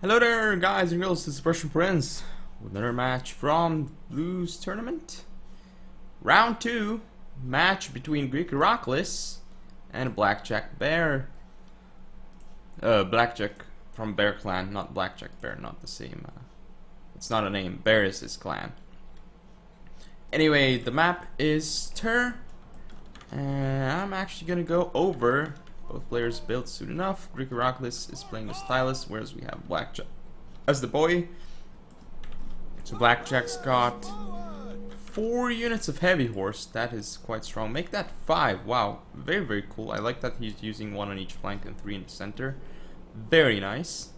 Hello there, guys and girls. This is Russian Prince with another match from Blues Tournament. Round 2 match between Greek Iraklis and Blackjack Bear. Blackjack from Bear Clan, not Blackjack Bear, not the same. It's not a name. Bear is his clan. Anyway, the map is Tur, and I'm actually gonna go over. Both players built soon enough. Greek Iraklis is playing the Stylus, whereas we have Blackjack as the boy. So Blackjack's got 4 units of heavy horse. That is quite strong. Make that 5. Wow, very, very cool. I like that he's using 1 on each flank and 3 in the center. Very nice.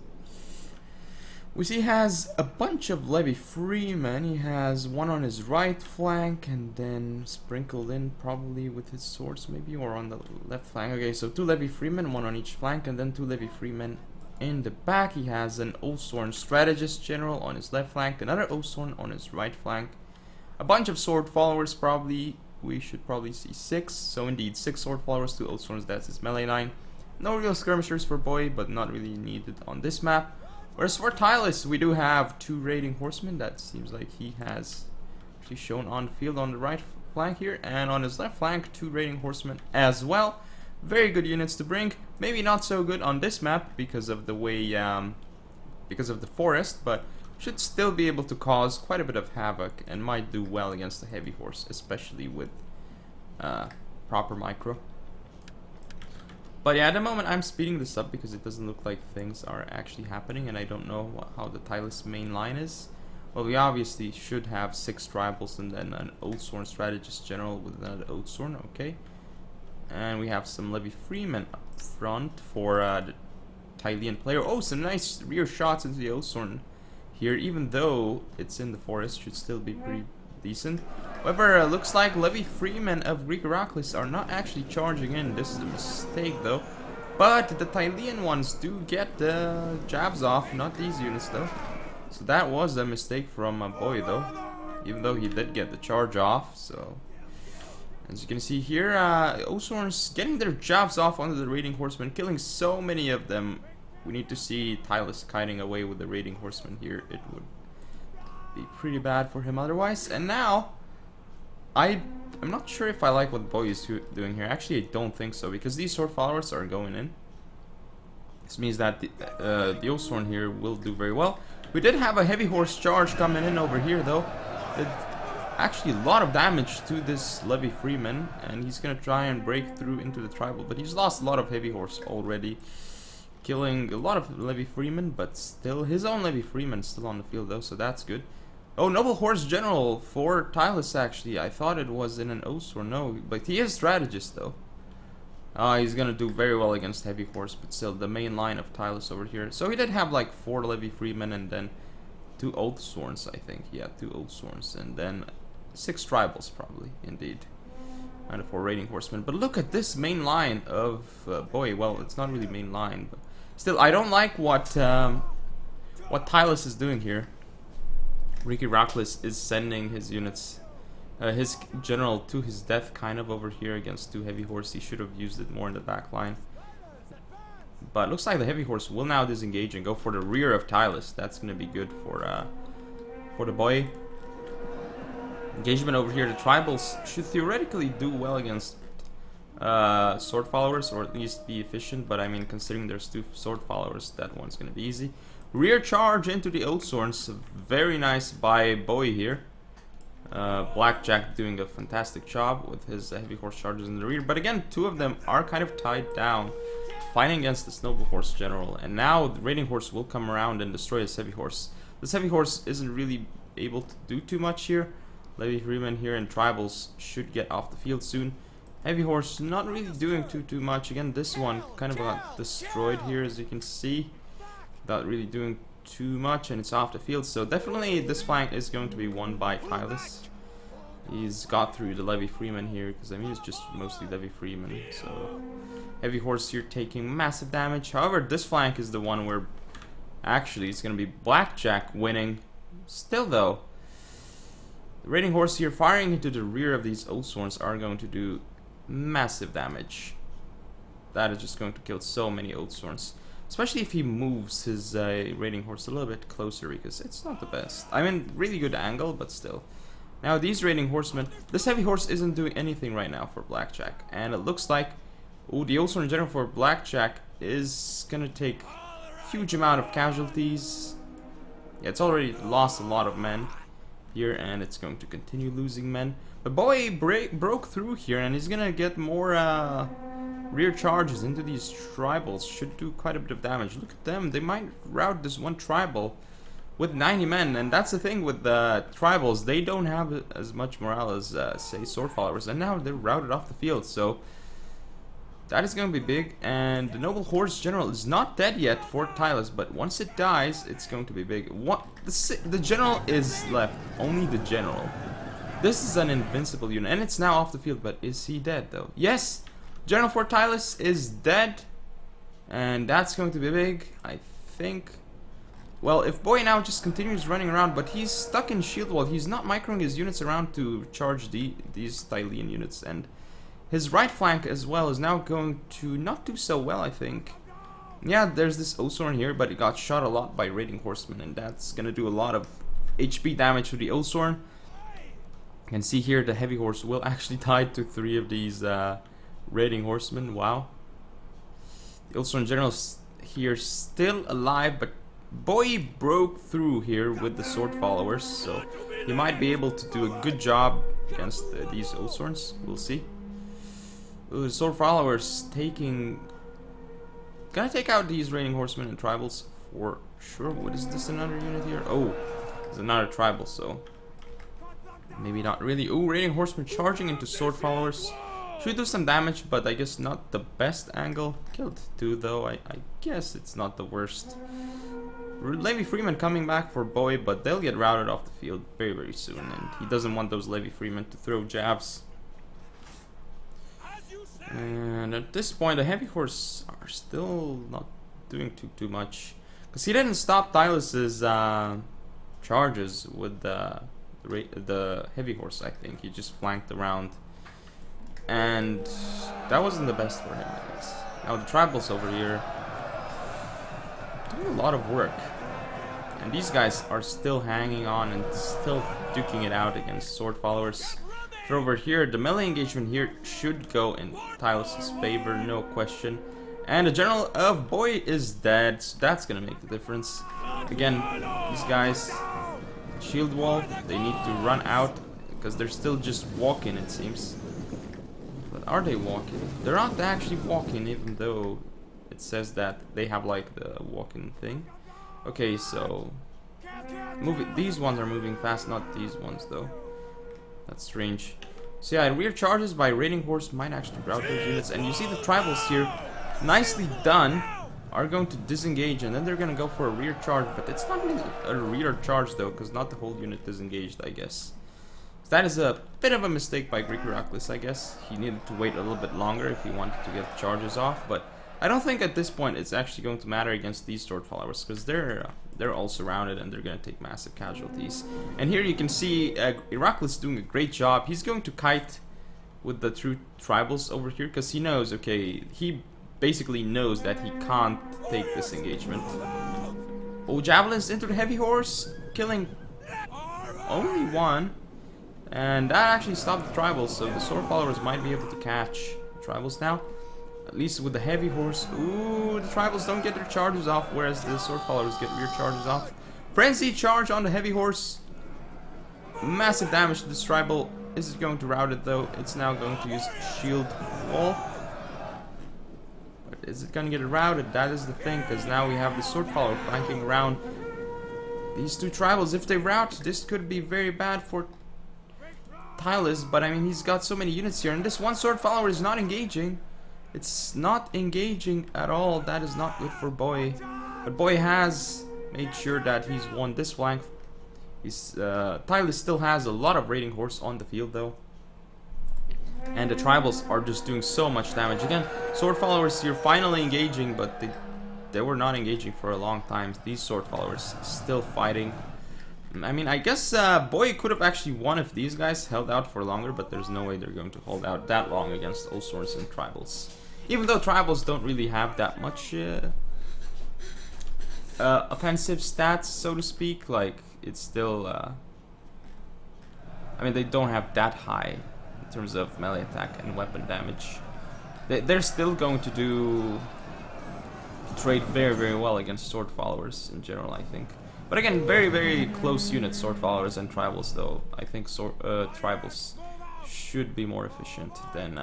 We see he has a bunch of levy freemen. He has 1 on his right flank and then sprinkled in probably with his swords maybe, or on the left flank. Okay, so 2 levy freemen, 1 on each flank, and then 2 levy freemen in the back. He has an Osorn strategist general on his left flank, another Osorn on his right flank. A bunch of sword followers probably. We should probably see 6. So indeed, 6 sword followers, 2 Osorns, that's his melee line. No real skirmishers for boy, but not really needed on this map. Whereas for Tylus, we do have 2 raiding horsemen. That seems like he has actually shown on field on the right flank here. And on his left flank, 2 raiding horsemen as well. Very good units to bring. Maybe not so good on this map because of the way, because of the forest. But should still be able to cause quite a bit of havoc. And might do well against the heavy horse, especially with proper micro. But yeah, at the moment I'm speeding this up because it doesn't look like things are actually happening, and I don't know how the Tylus main line is. Well, we obviously should have 6 tribals and then an Osorn strategist general with another Osorn, okay. And we have some levy freemen up front for the Tylian player. Oh, some nice rear shots into the Osorn here, even though it's in the forest, should still be pretty decent. However, looks like levy freemen of Greek Iraklis are not actually charging in. This is a mistake though. But the Tylian ones do get the jabs off, not these units though. So that was a mistake from my boy though. Even though he did get the charge off. So as you can see here, Osorn's getting their jabs off onto the raiding horsemen, killing so many of them. We need to see Tylus kiting away with the raiding horsemen here. It would be pretty bad for him otherwise. And now I'm not sure if I like what boy is doing here. Actually, I don't think so, because these sword followers are going in. This means that the Osorn here will do very well. We did have a heavy horse charge coming in over here, though. Did actually a lot of damage to this levy freeman, and he's gonna try and break through into the tribal, but he's lost a lot of heavy horse already, killing a lot of levy freemen, but still his own levy freeman is still on the field though, so that's good. Oh, Noble Horse General for Tylus actually. I thought it was in an Osorn. No, but he is strategist though. He's gonna do very well against heavy horse, but still the main line of Tylus over here. So he did have like 4 levy freemen and then 2 Osorns, I think. Yeah, 2 Osorns and then 6 tribals probably, indeed. And 4 raiding horsemen. But look at this main line of boy. Well, it's not really main line, but still, I don't like what Tylus is doing here. Greek Iraklis is sending his units, his general to his death kind of over here against 2 heavy horse. He should have used it more in the back line. But looks like the heavy horse will now disengage and go for the rear of Tylus. That's going to be good for the boy. Engagement over here. The tribals should theoretically do well against sword followers, or at least be efficient. But I mean, considering there's 2 sword followers, that one's going to be easy. Rear charge into the Osorns, very nice by boy here. Blackjack doing a fantastic job with his heavy horse charges in the rear. But again, 2 of them are kind of tied down, fighting against this noble horse general. And now the raiding horse will come around and destroy this heavy horse. This heavy horse isn't really able to do too much here. Levy freemen here and tribals should get off the field soon. Heavy horse not really doing too much. Again, this one kind of got destroyed here, as you can see, without really doing too much, and it's off the field. So definitely this flank is going to be won by Tylus. He's got through the levy freeman here, because I mean it's just mostly levy freeman. So heavy horse here taking massive damage. However, this flank is the one where actually it's going to be Blackjack winning. Still though, the raiding horse here firing into the rear of these Osorns are going to do massive damage. That is just going to kill so many Osorns. Especially if he moves his raiding horse a little bit closer, because it's not the best. I mean, really good angle, but still. Now these raiding horsemen, this heavy horse isn't doing anything right now for Blackjack, and it looks like, oh, the Ulster general for Blackjack is gonna take a huge amount of casualties. Yeah, it's already lost a lot of men here, and it's going to continue losing men. But boy broke through here, and he's gonna get more rear charges into these tribals. Should do quite a bit of damage. Look at them, they might rout this one tribal with 90 men, and that's the thing with the tribals, they don't have as much morale as say sword followers, and now they're routed off the field, so that is going to be big. And the noble horse general is not dead yet for Tylus, but once it dies, it's going to be big. What the general is left, only the general. This is an invincible unit, and it's now off the field, but is he dead though? Yes, General for Tylus is dead, and that's going to be big, I think. Well, if Boy now just continues running around, but he's stuck in shield wall, he's not microing his units around to charge these Tylian units, and his right flank as well is now going to not do so well, I think. Yeah, there's this Osorn here, but it got shot a lot by raiding horsemen, and that's gonna do a lot of HP damage to the Osorn. You can see here the heavy horse will actually tie to 3 of these raiding horsemen. Wow. The Osorn general here still alive, but Boy broke through here with the sword followers, so he might be able to do a good job against these Osorns. We'll see. Ooh, the sword followers gonna take out these raiding horsemen and tribals for sure. What is this, another unit here? Oh, it's another tribal, so maybe not really. Ooh, raiding horsemen charging into sword followers. Should do some damage, but I guess not the best angle. Killed 2 though, I guess it's not the worst. Levy Freeman coming back for Boy, but they'll get routed off the field very, very soon, and he doesn't want those Levy Freemen to throw jabs. And at this point, the heavy horse are still not doing too much, because he didn't stop Tylus's charges with the heavy horse. I think he just flanked around, and that wasn't the best for him, I guess. Now the tribals over here doing a lot of work, and these guys are still hanging on and still duking it out against sword followers. So over here, the melee engagement here should go in Tylus's favor, no question. And the general of Boy is dead, so that's gonna make the difference. Again, these guys, shield wall, they need to run out because they're still just walking, it seems. But are they walking? They're not actually walking, even though it says that they have like the walking thing. Okay, so these ones are moving fast, not these ones though. That's strange. So yeah, rear charges by raiding horse might actually rout those units, and you see the tribals here, nicely done, are going to disengage, and then they're gonna go for a rear charge, but it's not really a rear charge though, because not the whole unit disengaged, I guess. So that is a bit of a mistake by Greek Iraklis, I guess. He needed to wait a little bit longer if he wanted to get charges off, but I don't think at this point it's actually going to matter against these sword followers, because they're all surrounded and they're going to take massive casualties. And here you can see Iraklis doing a great job. He's going to kite with the true tribals over here, because he knows, okay, he basically knows that he can't take this engagement. Oh, javelins into the heavy horse, killing only 1. And that actually stopped the tribals, so the sword followers might be able to catch tribals now. At least with the heavy horse. Ooh, the tribals don't get their charges off, whereas the sword followers get rear charges off. Frenzy charge on the heavy horse. Massive damage to this tribal. This is going to rout it though. It's now going to use shield wall. But is it going to get routed? That is the thing, because now we have the sword follower flanking around these 2 tribals. If they rout, this could be very bad for Tylus, but I mean, he's got so many units here, and this one sword follower is not engaging. It's not engaging at all. That is not good for Boy. But Boy has made sure that he's won this flank. Tylus still has a lot of raiding horse on the field though. And the tribals are just doing so much damage. Again, sword followers here finally engaging, but they were not engaging for a long time. These sword followers still fighting. I mean, I guess Boy could have actually won if these guys held out for longer, but there's no way they're going to hold out that long against Osorns and tribals. Even though tribals don't really have that much offensive stats, so to speak. Like, it's still... I mean, they don't have that high in terms of melee attack and weapon damage. They're still going to trade very, very well against sword followers in general, I think. But again, very, very close units, sword followers and tribals, though. I think tribals should be more efficient than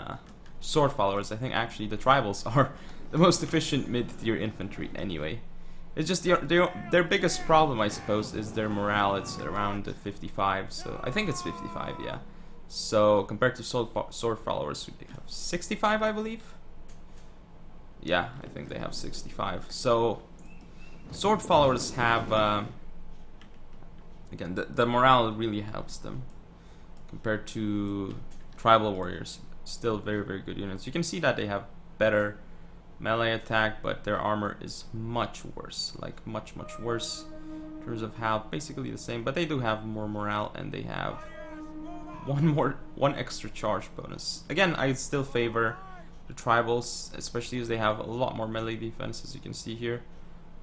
sword followers. I think actually the tribals are the most efficient mid-tier infantry anyway. It's just their biggest problem, I suppose, is their morale. It's around 55, so I think it's 55, yeah. So compared to sword followers, they have 65, I believe. Yeah, I think they have 65. So sword followers have again, the morale really helps them compared to tribal warriors. Still very, very good units. You can see that they have better melee attack, but their armor is much worse, like much worse in terms of health, basically the same, but they do have more morale and they have one extra charge bonus. Again, I still favor the tribals, especially as they have a lot more melee defense, as you can see here,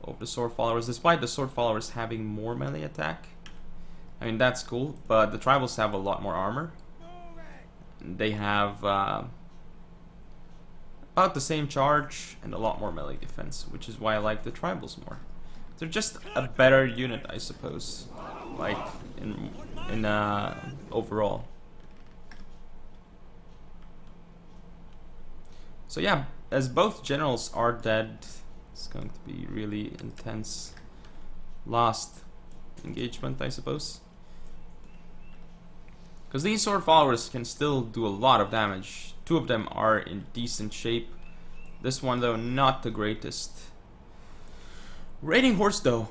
over the sword followers, despite the sword followers having more melee attack. I mean, that's cool, but the tribals have a lot more armor. They have about the same charge and a lot more melee defense, which is why I like the tribals more. They're just a better unit, I suppose, like in overall. So yeah, as both generals are dead, it's going to be really intense last engagement, I suppose. Because these sword followers can still do a lot of damage. Two of them are in decent shape. This one, though, not the greatest. Raiding horse, though.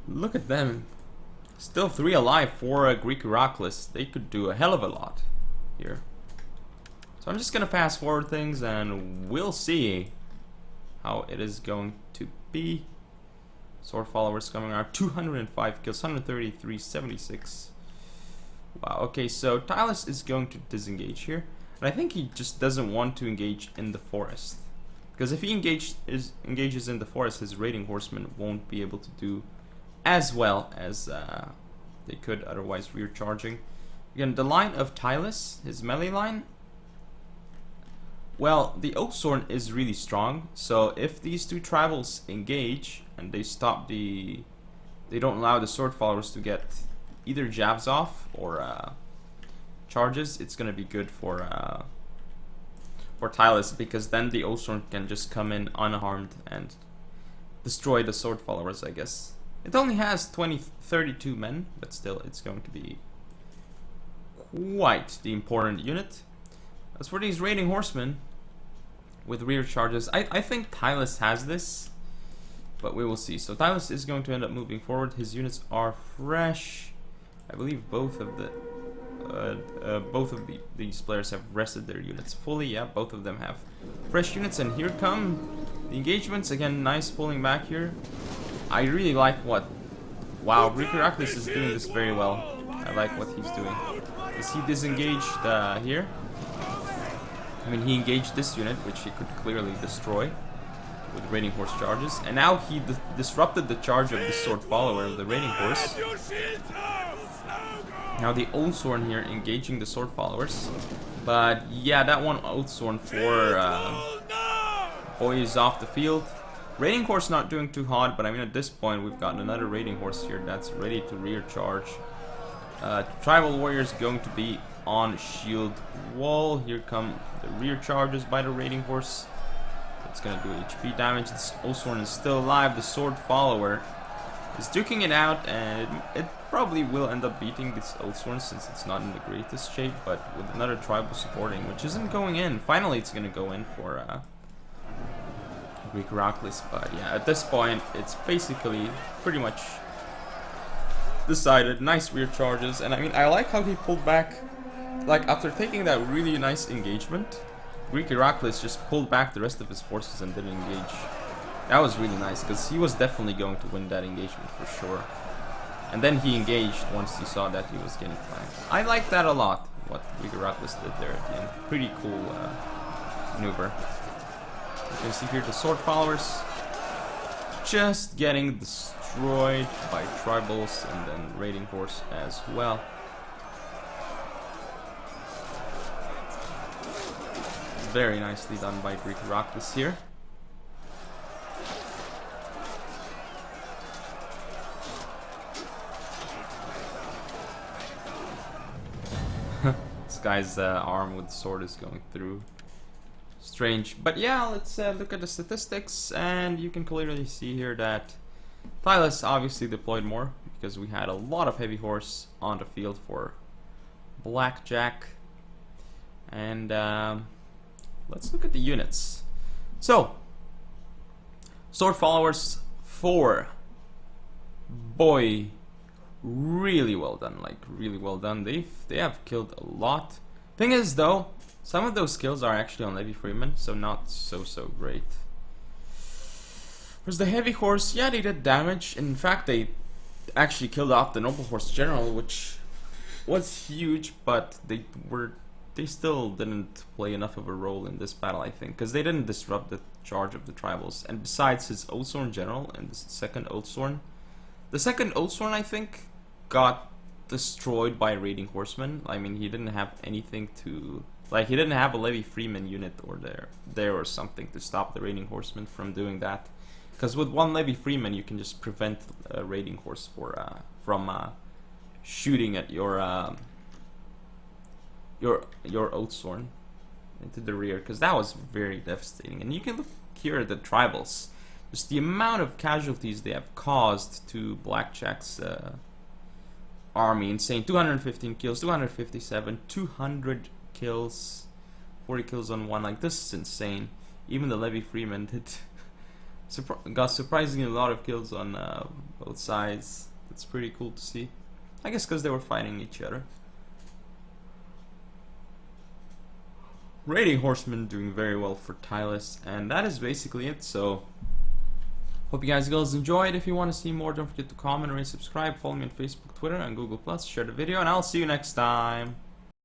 Look at them. Still 3 alive for a Greek Iraklis. They could do a hell of a lot here. So I'm just gonna fast forward things and we'll see how it is going to be. Sword followers coming around. 205 kills, 133, 76. Wow, okay, so Tylus is going to disengage here. And I think he just doesn't want to engage in the forest. Because if he engages in the forest, his raiding horsemen won't be able to do as well as they could otherwise rear charging. Again, the line of Tylus, his melee line, well, the Oathsworn is really strong. So if these two tribals engage and they stop they don't allow the sword followers to get either jabs off or charges, it's gonna be good for Tylus, because then the Oathsworn can just come in unharmed and destroy the sword followers, I guess. It only has 32 men, but still it's going to be quite the important unit. As for these raiding horsemen with rear charges, I think Tylus has this, but we will see. So Tylus is going to end up moving forward. His units are fresh. I believe both of these players have rested their units fully. Yeah, both of them have fresh units, and here come the engagements. Again, nice pulling back here. I really like what... Wow, Greek Iraklis is doing this very well. I like what he's doing. Is he disengaged here? I mean, he engaged this unit, which he could clearly destroy with raiding horse charges. And now he disrupted the charge of the sword follower of the raiding horse. Now the Oathsworn here engaging the sword followers. But yeah, that one Oathsworn for Boy is off the field. Raiding horse not doing too hot, but I mean at this point we've gotten another raiding horse here that's ready to rear charge. Tribal warriors going to be on shield wall. Here come the rear charges by the raiding horse. It's gonna do HP damage. This Oathsworn is still alive. The sword follower is duking it out, and it probably will end up beating this Oathsworn since it's not in the greatest shape, but with another tribal supporting, which isn't going in. Finally it's gonna go in for Greek Iraklis, but yeah, at this point it's basically pretty much decided. Nice rear charges, and I mean I like how he pulled back. Like after taking that really nice engagement, Greek Iraklis just pulled back the rest of his forces and didn't engage. That was really nice, because he was definitely going to win that engagement for sure. And then he engaged once he saw that he was getting flanked. I like that a lot, what Greek Iraklis did there at the end. Pretty cool maneuver. You can see here the sword followers just getting destroyed by tribals and then raiding horse as well. Very nicely done by Greek Iraklis here. This guy's arm with the sword is going through. Strange. But yeah, let's look at the statistics, and you can clearly see here that Tylis obviously deployed more because we had a lot of heavy horse on the field for Blackjack. And let's look at the units. So, sword followers 4. Boy, really well done, like really well done. They have killed a lot. Thing is though, some of those kills are actually on Levy Freeman, so not so great. There's the heavy horse. Yeah, they did damage. In fact, they actually killed off the noble horse general, which was huge, but they still didn't play enough of a role in this battle, I think, because they didn't disrupt the charge of the tribals. And besides his Oathsworn general and the second Oathsworn, I think, got destroyed by raiding horsemen. I mean, he didn't have anything to, like, he didn't have a Levy Freeman unit or there or something to stop the raiding horsemen from doing that. Because with one Levy Freeman, you can just prevent a raiding horse from shooting at your Oathsworn into the rear, because that was very devastating. And you can look here at the tribals. Just the amount of casualties they have caused to Blackjack's army. Insane. 215 kills, 257, 200 kills, 40 kills on one. Like, this is insane. Even the Levy Freeman got surprisingly a lot of kills on both sides. That's pretty cool to see. I guess because they were fighting each other. Raiding horsemen doing very well for Tylis, and that is basically it. So hope you guys enjoyed. If you want to see more, don't forget to comment, rate, subscribe, follow me on Facebook, Twitter, and Google+. Share the video, and I'll see you next time.